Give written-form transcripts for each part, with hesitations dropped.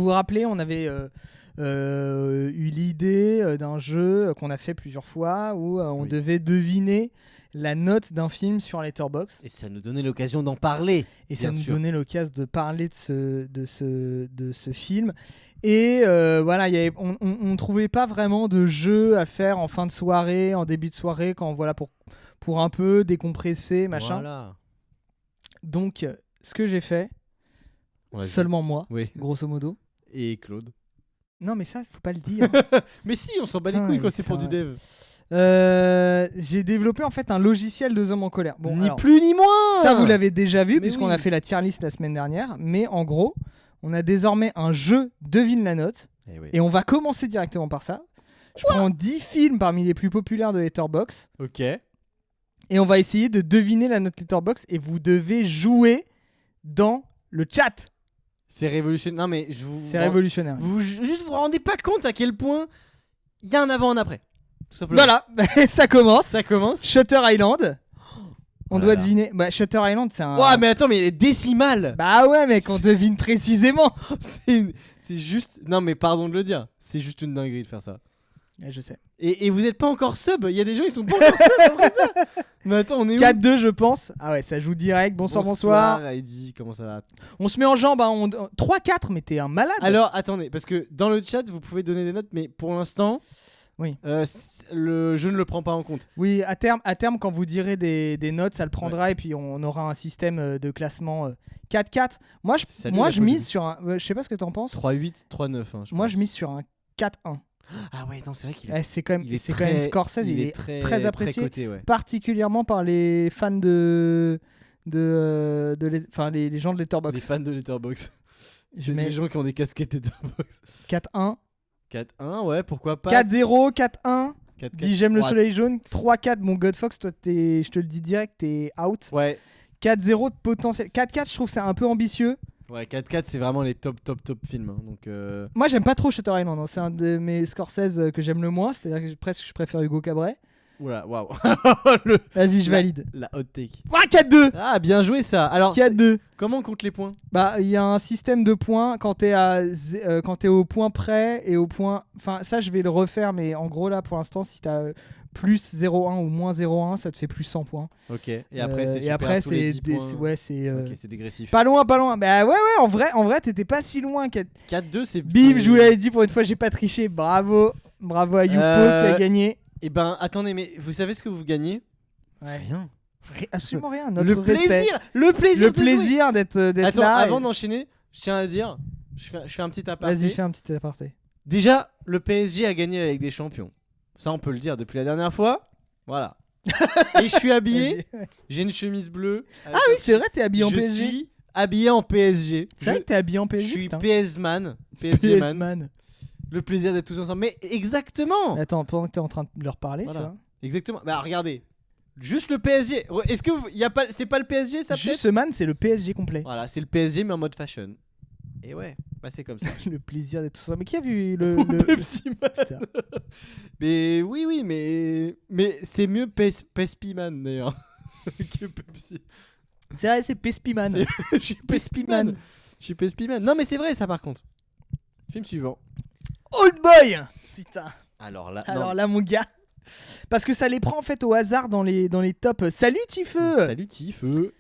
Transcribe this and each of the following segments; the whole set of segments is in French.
vous rappelez, on avait eu l'idée d'un jeu qu'on a fait plusieurs fois où on devait deviner la note d'un film sur Letterboxd. Et ça nous donnait l'occasion d'en parler. Et ça nous donnait l'occasion de parler de ce film. Et voilà, on trouvait pas vraiment de jeu à faire en fin de soirée, en début de soirée, quand voilà pour un peu décompresser, machin. Voilà. Donc, ce que j'ai fait, seulement moi, grosso modo. Et Claude. Non, mais ça, faut pas le dire. Mais si, on s'en bat les couilles quand c'est pour du dev. J'ai développé en fait un logiciel de Hommes en colère. Bon, ni plus ni moins. Ça, vous l'avez déjà vu puisqu'on a fait la tier list la semaine dernière. Mais en gros, on a désormais un jeu devine la note. Et on va commencer directement par ça. Je prends 10 films parmi les plus populaires de Letterboxd. Ok. Et on va essayer de deviner la note Letterboxd. Et vous devez jouer dans le chat. C'est révolutionnaire. Non, mais c'est révolutionnaire. Vous vous rendez pas compte à quel point il y a un avant et un après. Tout simplement. Voilà, ça commence. Ça commence. Shutter Island. On doit deviner. Bah, Shutter Island, c'est un. Ouais, mais attends, mais il est décimal. Bah ouais, mec, on devine précisément. C'est juste. Non, mais pardon de le dire. C'est juste une dinguerie de faire ça. Ouais, je sais. Et vous êtes pas encore sub. Il y a des gens, ils sont pas encore sub après ça. Mais attends, on est où ? 4-2, je pense. Ah ouais, ça joue direct. Bonsoir. Heidi, comment ça va ? On se met en jambe. 3-4, mais t'es un malade. Alors, attendez, parce que dans le chat, vous pouvez donner des notes, mais pour l'instant. Oui. Je ne le prends pas en compte. Oui, à terme, quand vous direz des notes, ça le prendra et puis on aura un système de classement 4-4. Moi, je mise sur un. Je sais pas ce que t'en penses. 3-8, 3-9. Hein, moi, je mise sur un 4-1. Ah ouais, non, c'est vrai qu'il est. C'est quand même Scorsese, il est très apprécié, très coté, ouais. particulièrement par les fans les gens de Letterboxd. Les fans de Letterboxd. C'est les gens qui ont des casquettes Letterboxd. 4-1. 4-1, ouais, pourquoi pas. 4-0, 4-1. 4-4. Dis j'aime le soleil jaune. 3-4, mon Godfox, toi, je te le dis direct, t'es out. Ouais. 4-0 de potentiel. 4-4, je trouve c'est un peu ambitieux. Ouais, 4-4, c'est vraiment les top films. Hein, donc Moi, j'aime pas trop Shutter Island. Hein. C'est un de mes Scorsese que j'aime le moins. C'est-à-dire que presque je préfère Hugo Cabret. Oula, waouh. Vas-y, je valide. La hot take. Ah, 4-2. Ah, bien joué ça. Alors, 4-2. Comment on compte les points ? Bah, il y a un système de points quand t'es au point près et au point. Enfin, ça, je vais le refaire, mais en gros, là, pour l'instant, si t'as plus 0,1 ou moins 0,1, ça te fait plus 100 points. Ok. Et après, c'est c'est dégressif. Pas loin. Bah ouais, en vrai, t'étais pas si loin. 4-2, c'est. Bim, je vous l'avais dit, pour une fois, j'ai pas triché. Bravo à Youfpo qui a gagné. Eh ben, attendez, mais vous savez ce que vous gagnez ? Ouais. Rien. Absolument rien. Notre respect. Le plaisir d'être Attends, là. avant d'enchaîner, je tiens à dire, je fais un petit aparté. Vas-y, fais un petit aparté. Déjà, le PSG a gagné avec des champions. Ça, on peut le dire depuis la dernière fois. Voilà. Et je suis habillé. J'ai une chemise bleue. Ah oui, c'est vrai, t'es habillé en PSG. Je suis habillé en PSG. C'est vrai que t'es habillé en PSG. Je suis putain. PSG-man. PSG-man. Le plaisir d'être tous ensemble. Mais exactement. Attends, pendant que t'es en train de leur parler, voilà. tu vois. Exactement. Bah regardez. Juste le PSG. Est-ce que c'est pas le PSG ça peut-être ? Juste ce man, c'est le PSG complet. Voilà, c'est le PSG mais en mode fashion. Et ouais, bah c'est comme ça. Le plaisir d'être tout ça. Mais qui a vu le Pepsi Man. Mais oui, mais c'est mieux Pepsi Man d'ailleurs que Pepsi. C'est vrai, c'est Pepsi Man. Je suis Pepsi Man. Je suis Pepsi Man. Non mais c'est vrai ça par contre. Film suivant. Old Boy. Putain. Alors là mon gars. Parce que ça les prend en fait au hasard dans les tops. Salut Tifeux. Salut Tifeux.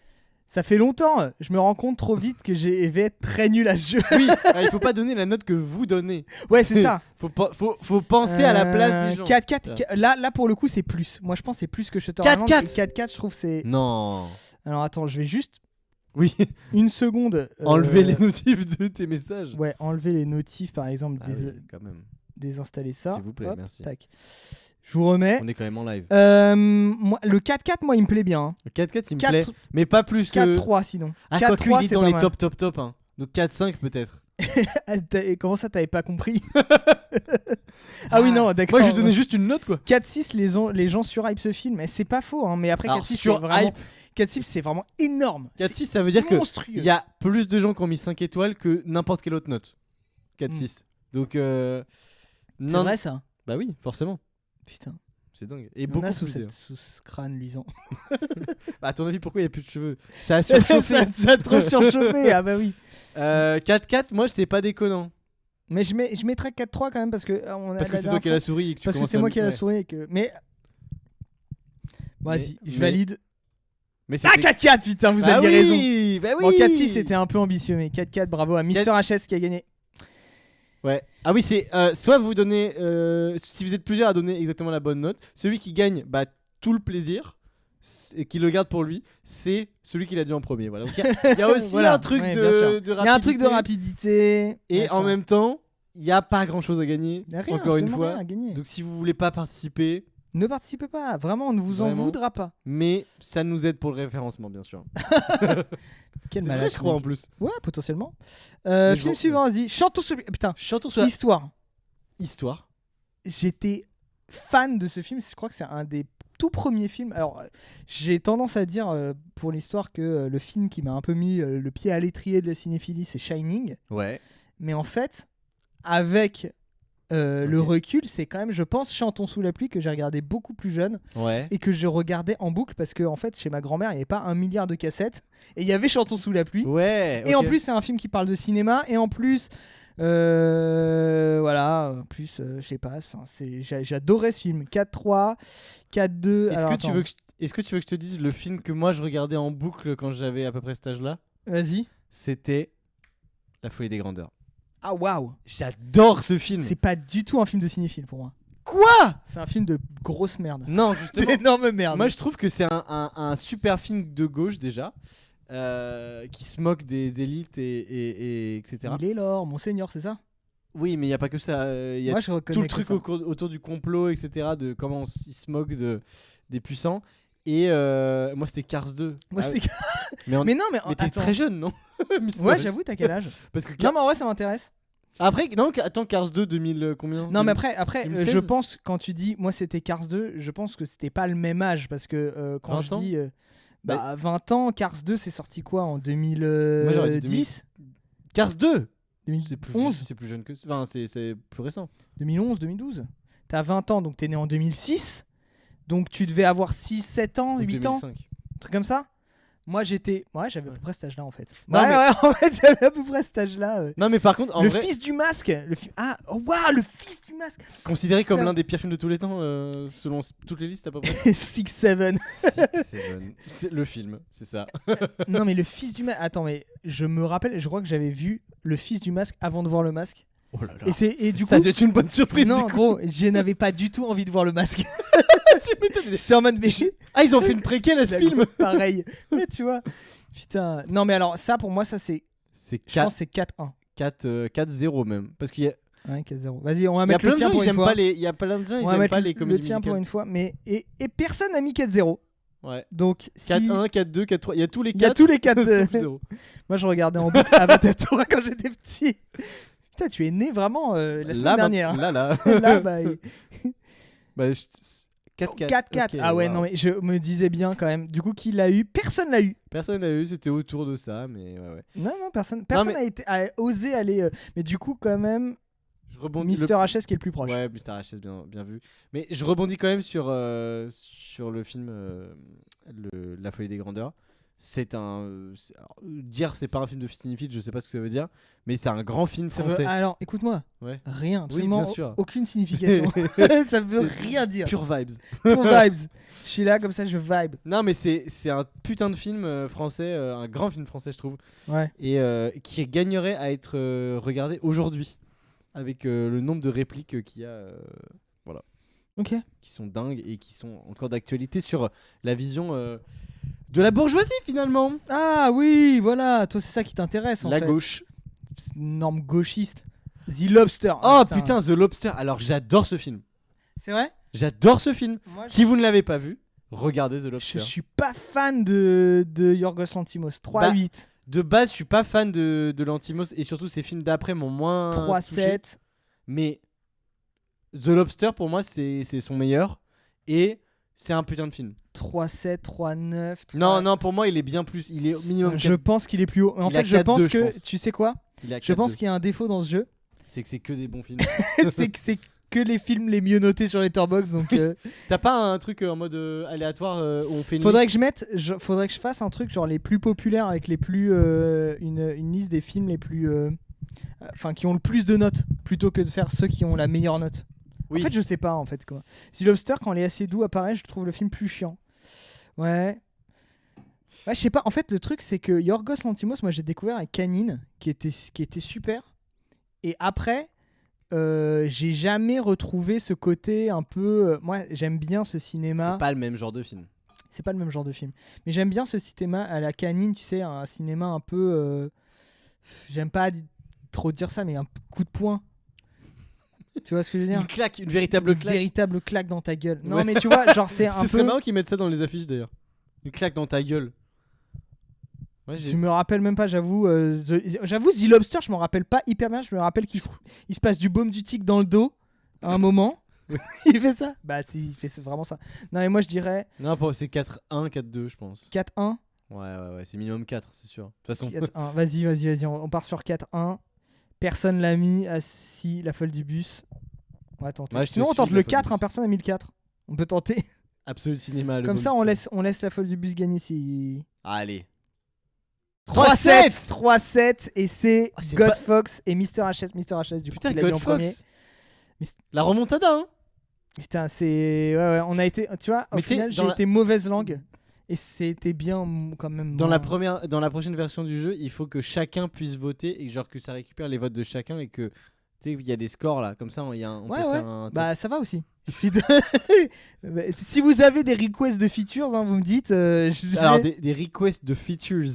Ça fait longtemps, je me rends compte trop vite que je vais être très nul à ce jeu. Oui, il faut pas donner la note que vous donnez. Ouais, c'est ça. faut penser à la place des gens. 4-4, là pour le coup c'est plus. Moi je pense que c'est plus que Shutter Island. 4-4 je trouve c'est... Non. Alors attends, je vais juste... Oui. Une seconde. Enlever les notifs de tes messages. Ouais, enlever les notifs par exemple. Oui, quand même. Désinstaller ça. S'il vous plaît, merci. Tac. Je vous remets. On est quand même en live. Moi, le 4-4, moi, il me plaît bien. Hein. Le 4-4, il me plaît. Mais pas plus que. 4-3 sinon. Ah, 4-3, il est dans les top. Hein. Donc 4-5 peut-être. Comment ça, t'avais pas compris? Ah oui, non, d'accord. Moi, je lui donnais juste une note quoi. 4-6, les gens surhype ce film. Mais c'est pas faux. Hein. Mais après, 4-6, c'est vraiment. 4-6, c'est vraiment énorme. 4-6, ça veut dire qu'il y a plus de gens qui ont mis 5 étoiles que n'importe quelle autre note. 4-6. Donc. C'est vrai ça? Bah oui, forcément. Putain. C'est dingue. Et beaucoup sous ce crâne luisant. Bah, à ton avis, pourquoi il n'y a plus de cheveux? Ça a surchauffé. ça a trop surchauffé. Ah bah oui. 4-4, moi, c'est pas déconnant. Mais je mettrais 4-3 quand même parce que Parce que c'est toi qui as la souris et que tu parce que commences c'est moi qui ai la ouais. souris et que mais vas-y, je mais- valide. Mais Ah, 4-4, putain, vous aviez raison. raison. Bah oui. Bon, 4-6 c'était un peu ambitieux, mais 4-4, bravo à Mister HS qui a gagné. Ouais. Ah oui, c'est soit vous donnez si vous êtes plusieurs à donner exactement la bonne note, celui qui gagne tout le plaisir et qui le garde pour lui, c'est celui qui l'a dit en premier. Voilà. Donc il y a aussi Voilà, un truc ouais, de bien sûr. rapidité. Il y a un truc de rapidité. Et machin. en même temps, il n'y a pas grand chose à gagner. Il y a rien, encore une absolument fois. rien à gagner. Donc si vous voulez pas participer, Ne participez pas, vraiment, on ne vous en Vraiment. voudra pas. mais ça nous aide pour le référencement, bien sûr. Quel C'est malade. vrai, je ce crois mec. en plus. Ouais, potentiellement. Mais Film je- suivant, vas-y. Chantons celui. Putain, Chantons sur la Histoire. histoire. J'étais fan de ce film. Je crois que c'est un des tout premiers films. Alors, j'ai tendance à dire pour l'histoire que le film qui m'a un peu mis le pied à l'étrier de la cinéphilie, c'est Shining. Ouais. Mais en fait, avec le Ok. recul, c'est quand même, je pense, Chantons sous la pluie que j'ai regardé beaucoup plus jeune Ouais. et que je regardais en boucle parce que en fait, chez ma grand-mère, il n'y avait pas 1 milliard de cassettes et il y avait Chantons sous la pluie. Ouais. Et en ok. plus, c'est un film qui parle de cinéma. Et en plus, voilà, en plus, je sais pas, j'adorais ce film. 4-3, 4-2. Est-ce alors, que tu attends, veux que est-ce que tu veux que je te dise le film que moi je regardais en boucle quand j'avais à peu près cet âge-là? Vas-y. C'était La Folie des Grandeurs. Ah, waouh! J'adore ce film. C'est pas du tout un film de cinéphile pour moi. Quoi? C'est un film de grosse merde. Non, justement. D'énorme merde. Moi, je trouve que c'est un super film de gauche déjà, qui se moque des élites et etc. Il est l'or, Monseigneur, c'est ça? Oui, mais il y a pas que ça. Il y a Moi, je reconnais tout le que truc ça. autour du complot, etc. De comment ils se moquent des puissants. Et moi, c'était Cars 2. Moi, Ah, c'est- mais Mais non, mais mais t'es attends. très jeune, non? Mister Ouais, H. j'avoue, t'as quel âge? Parce que Non, mais en vrai, ça m'intéresse. après, non, attends, Cars 2 2000 combien? Non, mais après 2016? je pense, quand tu dis, moi, c'était Cars 2, je pense que c'était pas le même âge parce que quand 20 je ans dis. 20 ans, Cars 2, c'est sorti quoi en j'aurais dit 2010 Cars 2. 2011 C'est plus jeune que ça. Enfin, c'est plus récent. 2011, 2012. T'as 20 ans, donc t'es né en 2006. Donc tu devais avoir 6, 7 ans, Ou 8 ans, 2005. un truc comme ça. Moi, j'étais. Ouais, j'avais à peu près cet âge-là en fait. Non, ouais, mais- ouais, en fait, j'avais à peu près cet âge-là. Non, mais par contre, en Le vrai, fils du masque. Ah, oh, waouh, le fils du masque. considéré comme Putain. l'un des pires films de tous les temps, selon toutes les listes à peu près. 6, 7. C'est le film, c'est ça. Non, mais le fils du masque. Attends, mais je me rappelle, je crois que j'avais vu le fils du masque avant de voir le masque. Oh là là. Et du Ça coup. doit être une bonne surprise. Non, du coup. gros, je n'avais pas du tout envie de voir le masque. Tu m'étonnes. J'étais en mode, mais Ah, ils ont fait une préquelle à ce film. pareil. Ouais, tu vois. Putain. Non, mais alors, ça, pour moi, ça, c'est. C'est Je pense que c'est 4-1. 4-0 même. Parce qu'il y a, Ouais, 4-0. Vas-y, on va il y a mettre plein le de tien gens, pour ils une aiment fois. pas les. Il y a plein de gens, On ils va aiment mettre pas les le comédies tien pour musicales. une fois. Mais et personne n'a mis 4-0. Ouais. Donc, si... 4-1, 4-2, 4-3. Il y a tous les 4. Il y a tous les 4. sauf 0. Moi, je regardais en boucle Avatar quand j'étais petit. Putain, tu es né vraiment la semaine Là, dernière. là. Là, bah, Bah, 4-4. 4-4. Ok, Ah ouais, wow. non, mais je me disais bien quand même. Du coup, qui l'a eu? Personne l'a eu. Personne l'a eu, c'était autour de ça, mais ouais. Non, personne mais- a osé aller. Mais du coup, quand même, Je rebondis. Mister HS qui est le plus proche. Ouais, Mr. HS, bien vu. Mais je rebondis quand même sur le film La Folie des Grandeurs. C'est alors, dire c'est pas un film de cinéphile, je sais pas ce que ça veut dire, mais c'est un grand film Ça veut- français. Alors, écoute-moi. Ouais. Rien, absolument bien sûr. aucune signification. Ça veut C'est rien dire. Pure vibes. Pure vibes. Je suis là comme ça, je vibe. Non, mais c'est un putain de film français, un grand film français, je trouve, Ouais. et qui gagnerait à être regardé aujourd'hui, avec le nombre de répliques qu'il y a. Ok. Qui sont dingues et qui sont encore d'actualité sur la vision de la bourgeoisie finalement. Ah oui, voilà. Toi, c'est ça qui t'intéresse en La fait. gauche. C'est une norme gauchiste. The Lobster. Oh putain, The Lobster. Alors j'adore ce film. C'est vrai? J'adore ce film. Moi, Si vous ne l'avez pas vu, regardez The je Lobster. suis pas fan de Yorgos Lanthimos. 3-8, De base, je suis pas fan de Lanthimos et surtout ses films d'après m'ont moins touché. 3-7. Mais The Lobster pour moi c'est son meilleur et c'est un putain de film. 3-7, 3-9. Non, pour moi il est bien plus. Il est au minimum. Je pense qu'il est plus haut. Mais en Il a fait, je 4-2, pense je que. pense. Tu sais quoi? Il a Je pense 4-2. qu'il y a un défaut dans ce jeu. C'est que c'est que des bons films. C'est que c'est que les films les mieux notés sur Letterboxd. Donc. T'as pas un truc en mode aléatoire où on fait une Faudrait liste que je fasse un truc genre les plus populaires avec les plus une liste des films les plus enfin qui ont le plus de notes. plutôt que de faire ceux qui ont la meilleure note. Oui. En fait, je sais pas en fait quoi. The Lobster, quand les assez doux apparaît, je trouve le film plus chiant. Ouais. Ouais, je sais pas. En fait, le truc, c'est que Yorgos Lanthimos, moi, j'ai découvert avec Canine, qui était super. Et après, j'ai jamais retrouvé ce côté un peu. Moi, j'aime bien ce cinéma. C'est pas le même genre de film. C'est pas le même genre de film. Mais j'aime bien ce cinéma à la Canine, tu sais, un cinéma un peu. J'aime pas trop dire ça, mais un coup de poing. Tu vois ce que je veux dire? Une claque, une véritable claque. Véritable claque dans ta gueule. Non, Ouais. mais tu vois, genre, c'est un Ce peu. serait marrant qu'ils mettent ça dans les affiches d'ailleurs. Une claque dans ta gueule. Ouais, Je me rappelle même pas, j'avoue. J'avoue, The Lobster, je m'en rappelle pas hyper bien. Je me rappelle qu'il se passe du baume du tigre dans le dos à un moment. Oui. Il fait ça? Bah, si, il fait vraiment ça. Non, mais moi, je dirais Non, c'est 4-1, 4-2, je pense. 4-1. Ouais, c'est minimum 4, c'est sûr. De toute façon. 4-1. Vas-y, on part sur 4-1. Personne l'a mis. Ah, si, la folle du bus. On va tenter. Ouais, je te Sinon, on suis, tente la le folle du 4, bus. personne n'a mis le 4. On peut tenter. Absolute Cinéma. Comme ça, on laisse la folle du bus gagner si. Allez. 3-7 3-7 et c'est Ah, c'est God pas- Fox et Mr. HS. Mr. HS, du coup, Putain, il a dit God en premier. Fox. La remontada, hein. Putain, c'est. Ouais, on a été. Tu vois, au Mais tu sais, final, j'ai dans la- été mauvaise langue. Et c'était bien quand même. Dans moins. dans la prochaine version du jeu, il faut que chacun puisse voter et genre que ça récupère les votes de chacun et que tu sais il y a des scores là, comme ça on peut Ouais. faire un Bah, ça va aussi. Je suis de- Bah, si vous avez des requests de features, hein, vous me dites. alors des requests de features.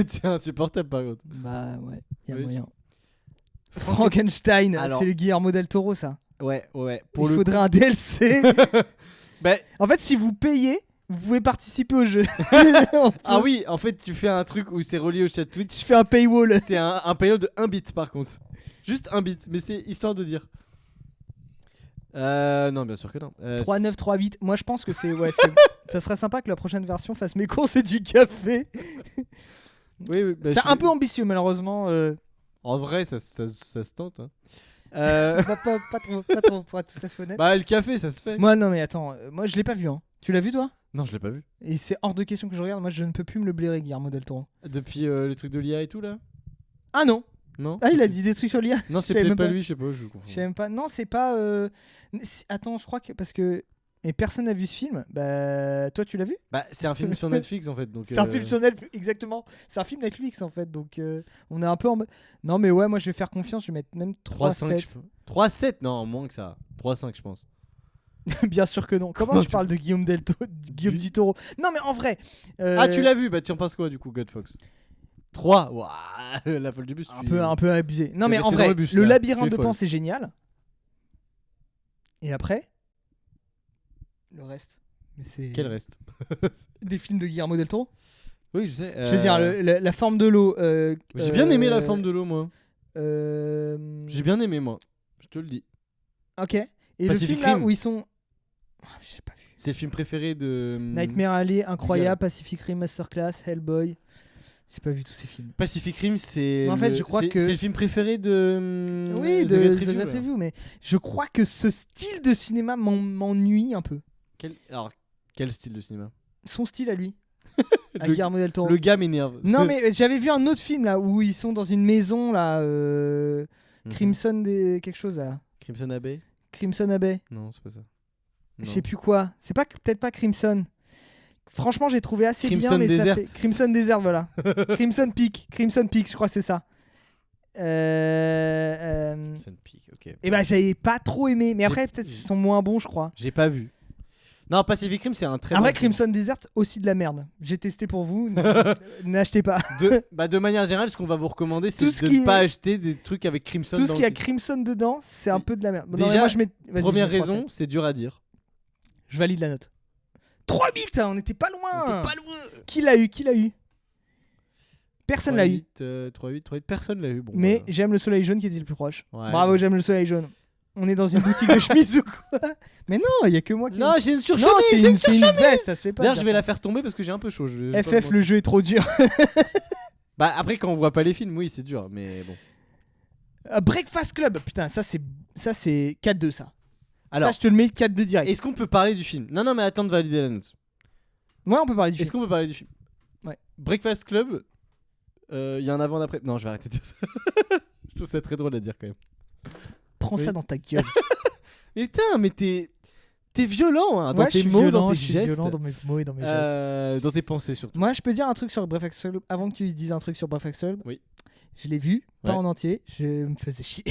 C'est insupportable par contre. Bah, ouais, il y a Oui. moyen. Frankenstein, Alors- c'est le Guillermo del Toro, ça. Ouais. Il faudrait un DLC. Bah, En fait, si vous payez, vous pouvez participer au jeu. ah oui, en fait tu fais un truc où c'est relié au chat Twitch. Je fais un paywall. C'est un payload de 1 bit par contre. Juste 1 bit, mais c'est histoire de dire. Non, bien sûr que non. 3-9, 3-8. Moi, je pense que c'est. Ouais, ça serait sympa que la prochaine version fasse mes courses et du café. Oui, bah, C'est un peu ambitieux, malheureusement. En vrai, ça se tente. Hein. Pas trop, pour être tout à fait honnête. Bah, le café, ça se fait. Moi, non, mais attends. Moi, je l'ai pas vu. Hein. Tu l'as vu, toi? Non, je l'ai pas vu. Et c'est hors de question que je regarde. Moi, je ne peux plus me le blairer, Guillermo del Toro. Depuis le truc de l'IA et tout là. Ah non. Non. Ah, il a dit des trucs sur l'IA. Non, c'est Je savais peut-être même pas pas. lui, je sais pas, je confonds. Je sais même pas. Non, c'est pas. Attends, je crois que. Parce que. Et personne n'a vu ce film. Bah. Toi, tu l'as vu? Bah, c'est un film sur Netflix en fait. Donc, C'est un film sur Netflix, exactement. C'est un film Netflix en fait, donc on est un peu en mode. Non mais ouais, moi je vais faire confiance, je vais mettre même 3-7. 3-7 Non, moins que ça. 3-5, je pense. Bien sûr que non. Comment tu parles de Guillaume Guillaume du Toro? Non mais en vrai. Ah, tu l'as vu. Bah, tu en penses quoi du coup, God Fox? 3. Ouah, la folle du bus. un peu abusé. Non tu mais es en resté vrai, dans le bus, le là. labyrinthe Tu es de folle. Pan c'est génial. Et après le reste. Mais c'est Quel reste? des films de Guillermo del Toro. Oui, je sais. Je veux dire la forme de l'eau. J'ai bien aimé la forme de l'eau, moi. euh, J'ai bien aimé, moi. Je te le dis. Ok. Et le Pacific film là Rim. où ils sont. Ah, j'ai pas vu. C'est le film préféré de. Nightmare Alley, Gars. incroyable, Pacific Rim Masterclass, Hellboy. J'ai pas vu tous ces films. Pacific Rim, c'est. En fait, je crois que- C'est le film préféré de. Oui, The de Great The Review, Great là. Review, mais je crois que ce style de cinéma m'ennuie un peu. Alors, quel style de cinéma? Son style à lui, à Le- Guillermo del Toro. Le gars m'énerve. Non mais j'avais vu un autre film là où ils sont dans une maison là, Mhm. Crimson quelque chose là, Crimson Abbey? Crimson Abbey. Non, c'est pas ça. Je Non. sais plus quoi. C'est pas peut-être pas Crimson. Franchement, j'ai trouvé assez bien, Crimson mais Desert. ça fait Crimson Desert, voilà. Crimson Peak, je crois que c'est ça. Crimson Peak, ok. Et bah j'avais pas trop aimé, mais après J'ai- peut-être ils sont moins bons, je crois. J'ai pas vu. Non, Pacific Rim, c'est un très Après bon film. Crimson Desert aussi de la merde. J'ai testé pour vous, n'achetez pas. De manière générale, ce qu'on va vous recommander, c'est Tout ce de qui ne pas est- acheter des trucs avec Crimson Tout dans ce le qui a titre. Crimson dedans, c'est un peu de la merde. Non, Déjà, mais moi, je mets... Vas-y, Première je mets 3-7. raison, c'est dur à dire. Je valide la note. 3-8, hein, on était pas loin. Pas loin. Qui l'a eu? Personne l'a eu. 3-8, personne l'a eu. Bon, Mais voilà. j'aime le soleil jaune qui était le plus proche. Ouais. Bravo, j'aime le soleil jaune. On est dans une boutique de chemise ou quoi? Mais non, il y a que moi qui. Non, j'ai une Non, surchemise. c'est une veste, ça se fait pas. D'ailleurs, de je dire vais ça. la faire tomber parce que j'ai un peu chaud. Je vais pas FF, vous le mentir. jeu est trop dur. Bah, après, quand on voit pas les films, oui, c'est dur. Mais bon. Breakfast Club, putain, ça c'est 4-2 ça. Alors, Ça, je te le mets 4-2 direct. est-ce qu'on peut parler du film? Non, mais attends de valider la note. Ouais, on peut parler du Est-ce film. qu'on peut parler du film? Ouais. Breakfast Club, il y a un avant, un après. Non, je vais arrêter de dire ça. Je trouve ça très drôle à dire quand même. Prends ça Oui. dans ta gueule. Et putain, mais t'es violent hein, dans Ouais, je tes suis mots, violent, dans tes je suis gestes. violent dans mes mots et dans mes gestes. Dans tes pensées surtout. Moi, je peux dire un truc sur Breakfast Club avant que tu dises un truc sur Breakfast Club. Oui. Je l'ai vu, pas Ouais. en entier. Je me faisais chier.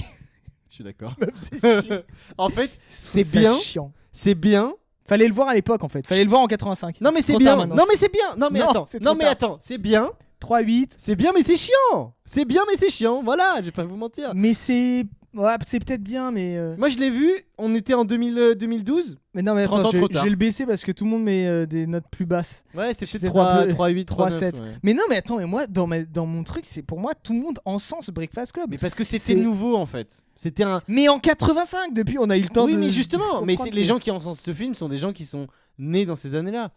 Je suis d'accord. Je me faisais chier. En fait, Je c'est trouve ça bien. chiant. C'est bien. Fallait le voir à l'époque en fait. Fallait le voir en 85. Non mais c'est trop bien. tard maintenant. Non mais c'est bien. Non mais Non, attends. c'est trop Non mais tard. attends. C'est bien. 3-8. C'est bien mais c'est chiant. C'est bien mais c'est chiant. Voilà, je vais pas vous mentir. Mais c'est. Ouais, c'est peut-être bien, mais. Moi je l'ai vu. On était en 2012. Mais non, mais 30 attends, ans trop je tard. vais le baisser parce que tout le monde met des notes plus basses. Ouais, c'est Je suis peut-être peut-être un peu- 3, 8, 3, 3-7. 9. Ouais. Mais non, mais attends, mais moi, dans mon truc, c'est pour moi, tout le monde encense Breakfast Club. Mais parce que c'était C'est- nouveau en fait. C'était un. Mais en 85, depuis, on a eu le temps Oui de. mais justement. de Mais comprendre les que gens qui encensent ce film sont des gens qui sont nés dans ces années-là.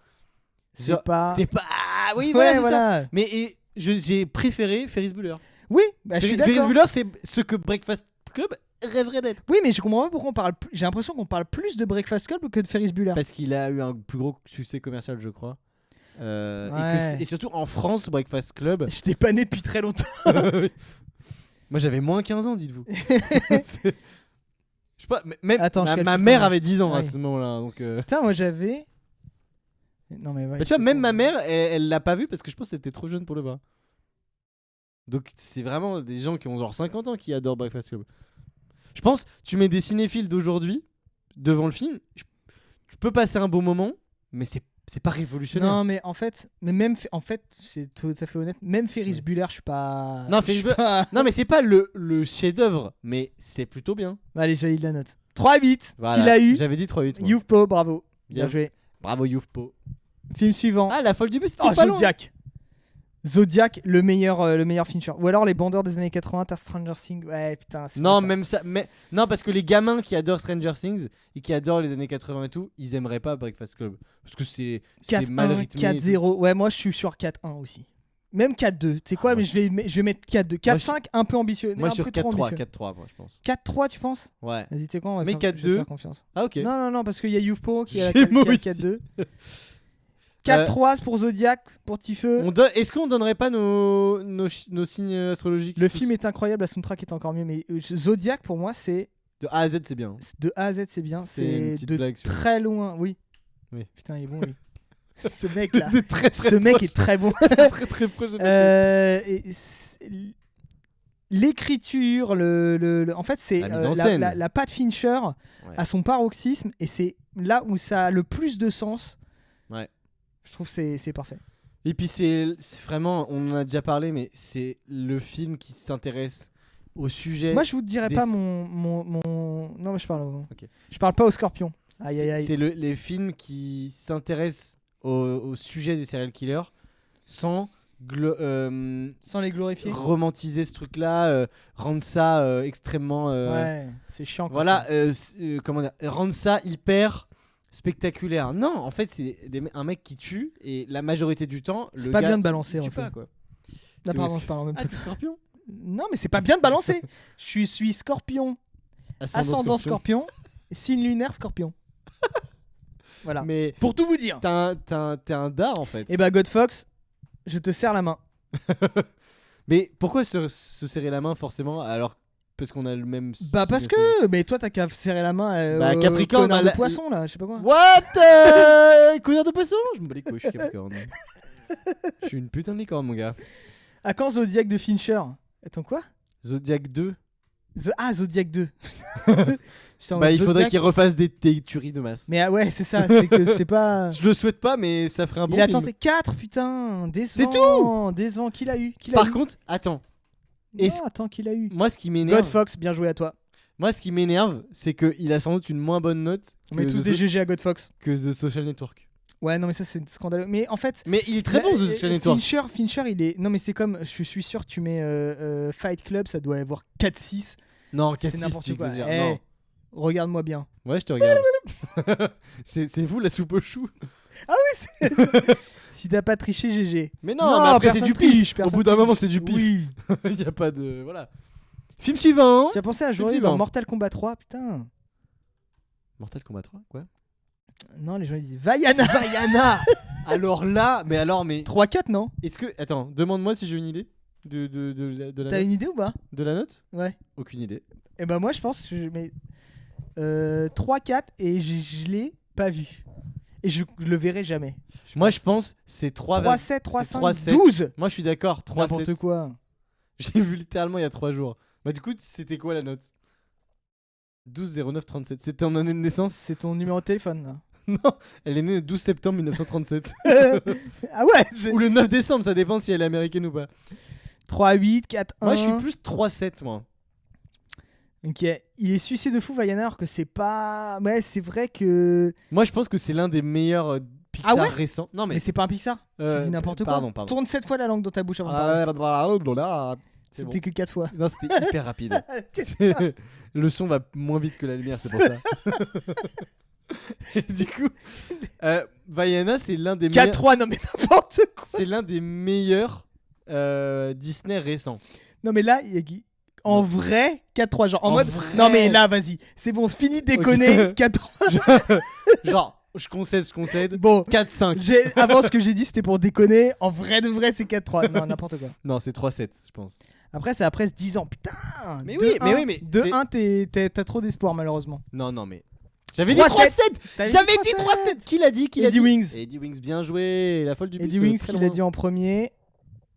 C'est Genre, pas. C'est pas. Ah, oui Ouais, voilà. c'est ça. voilà. Mais j'ai préféré Ferris Bueller. Oui, bah, je suis Ferris d'accord. Bueller, c'est ce que Breakfast Club rêverait d'être. Oui, mais je comprends pas pourquoi on parle. J'ai l'impression qu'on parle plus de Breakfast Club que de Ferris Bueller. Parce qu'il a eu un plus gros succès commercial, je crois. Ouais. Et surtout en France, Breakfast Club. Je t'ai pas né depuis très longtemps. Moi j'avais moins 15 ans, dites-vous. Je sais pas, même Attends, je ma calcule mère ton âge. avait 10 ans à Ouais. ce moment-là. Donc, Putain, moi j'avais. Non, mais ouais. bah, tu vois, même ma mère, elle l'a pas vu parce que je pense que c'était trop jeune pour le voir. Donc c'est vraiment des gens qui ont genre 50 ans qui adorent Breakfast Club. Je pense, tu mets des cinéphiles d'aujourd'hui devant le film, tu peux passer un bon moment, mais c'est pas révolutionnaire. Non, mais en fait, en fait, c'est tout à fait honnête. Même Ferris Ouais. Bueller, je suis pas. Non, je Ferris suis Bueller- pas- Non, mais c'est pas le chef-d'œuvre, mais c'est plutôt bien. Allez, je valide la note. 3-8. Voilà. Qu'il a eu. J'avais dit 3-8. moi. Youfpo, bravo. Bien Bien. joué. Bravo Youfpo. Film suivant. Ah, la folle du bus, c'était Oh, pas loin. Zodiac. Zodiac, le meilleur Fincher. Ou alors les bandeurs des années 80, t'as Stranger Things. Ouais, putain. c'est Non, pas ça. même ça. Mais... Non, parce que les gamins qui adorent Stranger Things et qui adorent les années 80 et tout, ils aimeraient pas Breakfast Club. Parce que c'est 4-1, mal rythmé. et tout. 4-0. Ouais, moi je suis sur 4-1 aussi. Même 4-2. Tu sais quoi, Ah, mais moi, je vais mettre 4-2. 4-5, un peu ambitieux. Moi, un sur peu trop 4-3, ambitieux. 4-3, moi, je pense. 4-3, tu penses? Ouais. Vas-y, tu sais quoi, on va Mais faire- je vais te 4-2. faire confiance. Ah, ok. Non, non, parce qu'il y a Youfpo qui a Gémeaux qui a aussi. 4-2. 4-3 pour Zodiac, pour Tifeux. Est-ce qu'on donnerait pas nos signes astrologiques Le tous film est incroyable, la soundtrack est encore mieux, mais Zodiac pour moi c'est De A à Z, c'est bien. de A à Z c'est bien, C'est une c'est petite de blague sur- très loin, oui. Oui. Putain il est bon lui. Ce mec là, De très, très ce mec proche. est très bon. très très proche. de ma tête. Et l'écriture, en fait c'est La mise en scène. la patte Fincher Ouais. à son paroxysme et c'est là où ça a le plus de sens. Ouais. Je trouve que c'est parfait. Et puis c'est vraiment, on en a déjà parlé, mais c'est le film qui s'intéresse au sujet. Moi je vous dirais des- pas mon non mais je parle Ok. je parle pas au Scorpion. Aïe aïe aïe. C'est les films qui s'intéressent au sujet des serial killers sans Sans les glorifier. romantiser ce truc-là, rendre ça extrêmement. Ouais, c'est chiant. quand Voilà, comment dire, rendre ça hyper spectaculaire. Non, en fait, c'est un mec qui tue et la majorité du temps, c'est le pas gars bien de balancer. tue en fait. pas quoi. Là, pardon, je parle en même Ah, temps. t'es Scorpion. Non, mais c'est pas bien de balancer. Je suis Scorpion, ascendant Scorpion, signe lunaire Scorpion. Voilà. Mais Pour tout vous dire. t'es un dard en fait. Et bah, Godfox, je te serre la main. Mais pourquoi se serrer la main forcément alors parce qu'on a le même. Bah, parce que. Mais toi, t'as qu'à serrer la main. Bah, au Capricorne, connard bah, de poisson, là, je sais pas quoi. What Couleur de poisson. Je me bats les couilles, je suis Capricorne. Je suis une putain de licorne mon gars. À quand Zodiac de Fincher? Attends, quoi? Zodiac 2. Zodiac 2. Putain, Bah il faudrait Zodiac- qu'il refasse des tueries de masse. Mais ouais, c'est ça, c'est que c'est pas. Je le souhaite pas mais ça ferait un bon Il a film. tenté 4, putain. Décevant. C'est tout. Décevant. Qui l'a eu? Par contre, attends. Non, attends, qui l'a eu? Moi ce qui m'énerve, Godfox, bien joué à toi. c'est qu'il a sans doute une moins bonne note On met tous des GG à Godfox. que The Social Network. Ouais, non, mais ça, c'est scandaleux. Mais en fait. Mais il est très bon The Social Network. Fincher, il est. Non, mais c'est comme. Je suis sûr, tu mets Fight Club, ça doit avoir 4-6. Non, C'est 4-6 n'importe tu quoi. exagères. Eh, Non. regarde-moi bien. Ouais, je te regarde. c'est vous la soupe aux choux. Si t'as pas triché, GG. Mais non, mais après c'est personne du pif. triche, Au personne bout d'un moment, triche. c'est du pif. Oui. Il y a pas de voilà. Film suivant. Tu as pensé à jouer Effectivement. dans Mortal Kombat 3, putain. Mortal Kombat 3 quoi. Non, les gens ils disent Vaiana. Vaiana. Alors là, mais 3-4, non? est-ce que attends, demande-moi si j'ai une idée. de la T'as note une idée ou pas? De la note Ouais. Aucune idée. Et bah moi je pense que je mets 3-4 et je l'ai pas vu. Et je le verrai jamais. Moi, je pense c'est 3 3-7, c'est 3-5, 3-7. 12. Moi, je suis d'accord. 3 N'importe quoi. J'ai vu littéralement il y a 3 jours. Bah, du coup, c'était quoi la note? 12 09 37. C'était en année de naissance? C'est ton numéro de téléphone là. Non, elle est née le 12 septembre 1937. Ah ouais. Ou le 9 décembre, ça dépend si elle est américaine ou pas. 3-8, 4-1. Moi, je suis plus 3-7, moi. Ok, il est suicide de fou Vaiana alors que c'est pas. Ouais, c'est vrai que. Moi, je pense que c'est l'un des meilleurs Pixar Ah ouais récents. Non, Mais mais. c'est pas un Pixar. Tu dis n'importe quoi. Pardon. Tourne 7 fois la langue dans ta bouche avant de parler. C'est bon. C'était que 4 fois. Non, c'était hyper rapide. Le son va moins vite que la lumière, c'est pour ça. Et du coup, Vaiana, c'est l'un des meilleurs. 4-3, non mais n'importe quoi. C'est l'un des meilleurs Disney récents. Non mais là, en vrai, 4-3. Genre en mode. vrai. Non mais là, vas-y. C'est bon, fini de déconner. Ok. 4-3. Genre, je concède. Bon. 4-5. Avant, ce que j'ai dit, c'était pour déconner. En vrai de vrai, c'est 4-3. Non, n'importe quoi. Non, c'est 3-7, je pense. Après, c'est après 10 ans. Putain. Mais oui, mais 2-1, t'as trop d'espoir, malheureusement. Non, mais. J'avais dit 3-7. 3-7. J'avais dit 3-7. Qui l'a dit? Eddie Wings. Eddie Wings, bien joué. La folle du bus. Eddie Wings très qui l'a loin. dit en premier.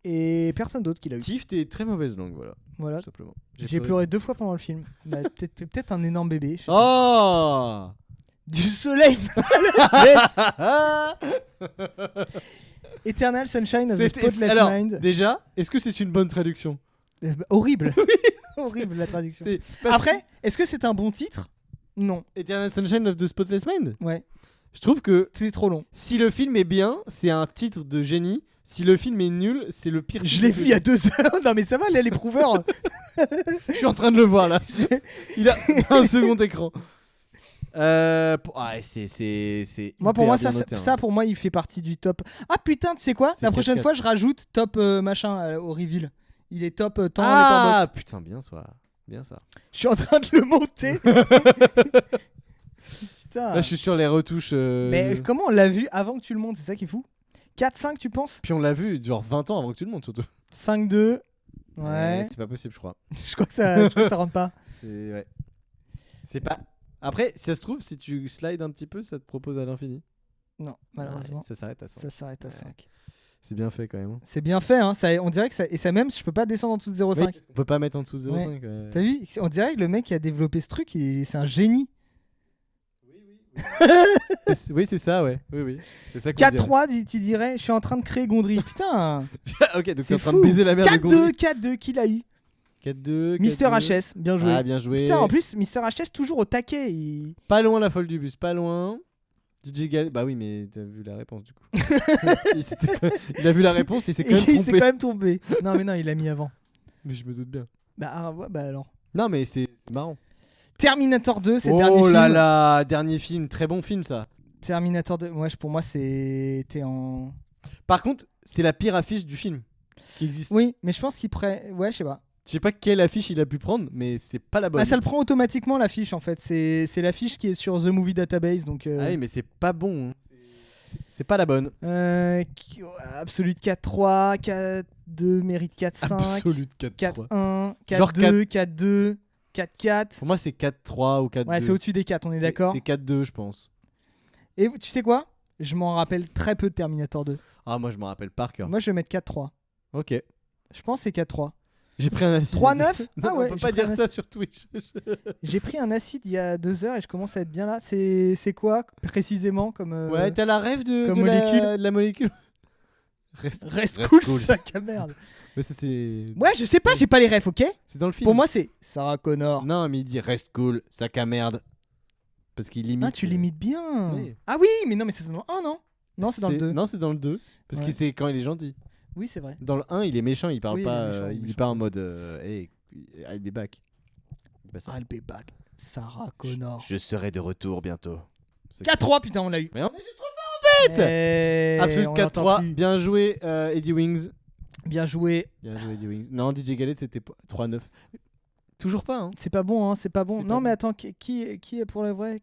Et personne d'autre qui l'a eu. Tiff, t'es très mauvaise langue, voilà. Voilà. Tout simplement. J'ai pleuré 2 fois pendant le film. Bah, peut-être un énorme bébé. Je sais pas. Oh. Du soleil. Eternal Sunshine of the Spotless Alors, Mind. déjà, est-ce que c'est une bonne traduction? Horrible. Horrible la traduction. Après, est-ce que c'est un bon titre? Non. Eternal Sunshine of the Spotless Mind? Ouais. Je trouve que C'est trop long. si le film est bien, c'est un titre de génie. Si le film est nul, c'est le pire. Je l'ai vu il y a 2 heures. Non mais ça va, là, l'éprouveur. Je suis en train de le voir là. Il a un second écran. C'est Moi pour moi hyper ça, bien noté, ça hein. pour moi il fait partie du top. Ah putain, tu sais quoi? C'est La prochaine 4-4. fois je rajoute top machin au reveal. Il est top temps Ah letterbox. putain, bien ça. Je suis en train de le monter. Putain. Là, je suis sur les retouches. Mais comment on l'a vu avant que tu le montes? C'est ça qui est fou. 4-5 tu penses? Puis on l'a vu genre 20 ans avant que tu le montes surtout. 5-2. Ouais. C'était pas possible, je crois. je crois que ça rentre pas. Ouais. C'est pas. Après, si ça se trouve, si tu slides un petit peu, ça te propose à l'infini. Non, malheureusement. Ouais, ça s'arrête à 5. Ça s'arrête à Ouais. 5. C'est bien fait quand même. C'est bien fait, hein. Ça, on dirait que ça. Et ça même, je peux pas descendre en dessous de 0,5. On peut pas mettre en dessous de 0,5. Ouais. T'as vu? On dirait que le mec qui a développé ce truc, c'est un génie. Oui, c'est ça, ouais. Oui. C'est ça qu'on dirait. 4-3, tu dirais, je suis en train de créer Gondry. Putain, Ok, donc t'es c'est en train de fou. baiser la mère de Gondry. 4-2, qui l'a eu? 4-2. Mister HS, bien joué. Ah, bien joué. Putain, en plus, Mister HS toujours au taquet. Pas loin la folle du bus, pas loin. DJ Gal. Bah oui, mais t'as vu la réponse du coup. il a vu la réponse et il s'est quand même Il s'est trompé. quand même tombé. Non, mais non, il a mis avant. Mais je me doute bien. Bah alors. Non, mais c'est marrant. Terminator 2, c'est le dernier Oh film. là là, dernier film, très bon film ça. Terminator 2, pour moi, c'était en. Par contre, c'est la pire affiche du film qui existe. Oui, mais je pense qu'il Ouais, je sais pas. Je sais pas quelle affiche il a pu prendre, mais c'est pas la bonne. Ah, ça le prend automatiquement l'affiche en fait. C'est l'affiche qui est sur The Movie Database. Donc, Ah oui, mais c'est pas bon. Hein. C'est pas la bonne. Absolute 4-3, 4-2, mérite 4-5. Absolute 4-3. 4-1, Genre 4-2, 4-2, 4-4. Pour moi, c'est 4-3 ou 4-2. Ouais, c'est au-dessus des 4, on est d'accord. C'est 4-2, je pense. Et tu sais quoi? Je m'en rappelle très peu de Terminator 2. Ah, moi, je m'en rappelle par cœur. Moi, je vais mettre 4-3. Ok. Je pense que c'est 4-3. J'ai pris un acide. 3-9? Ah ouais, on peut j'ai pas pris dire un ça acide. sur Twitch. J'ai pris un acide il y a 2 heures et je commence à être bien là. C'est quoi précisément comme. Ouais, t'as la rêve comme de molécule. de la molécule. Reste cool, sac à merde. Mais ça, c'est. Ouais, je sais pas, j'ai pas les refs, ok? C'est dans le film. Pour moi, c'est Sarah Connor. Non, mais il dit reste cool, sac à merde. Parce qu'il limite. Ah, tu limites bien. Oui. Ah oui, mais non, mais c'est dans le 1, non? Non, c'est dans le 2. Non, c'est dans le 2. Parce Ouais. que c'est quand il est gentil. Oui, c'est vrai. Dans le 1, il est méchant, il parle Oui, pas. il est méchant, Il dit méchant. pas en mode. Hey, I'll be back. Il dit pas ça. I'll be back. Sarah Connor. Je serai de retour bientôt. C'est- 4-3, putain, on l'a eu. Mais on est juste trop vite. Absolute On l'entend 4-3. plus. Bien joué, Eddie Wings. Bien joué. Bien joué, Eddie Wings. Non, DJ Galette, c'était 3-9. Toujours pas, hein. C'est pas bon, hein, c'est pas bon. C'est Non, pas mais bon. attends, qui est pour le vrai?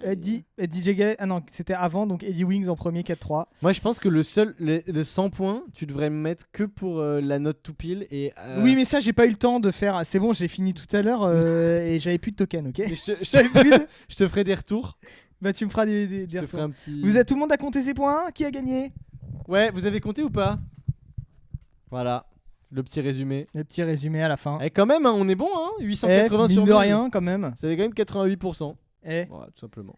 DJ Galette. Ah non, c'était avant, donc Eddie Wings en premier, 4-3. Moi, je pense que le 100 points, tu devrais me mettre que pour la note to pile. Et, Oui, mais ça, j'ai pas eu le temps de faire. C'est bon, j'ai fini tout à l'heure et j'avais plus de token, ok. mais J'avais plus de- je te ferai des retours. Bah, tu me feras des Je te retours. ferai un petit. Tout le monde a compté ses points? Qui a gagné? Ouais, vous avez compté ou pas? Voilà, le petit résumé. Le petit résumé à la fin. Et quand même, hein, on est bon, hein, 880 mine sur de 1000. rien, quand même. Ça fait quand même 88%. Eh. Voilà, tout simplement.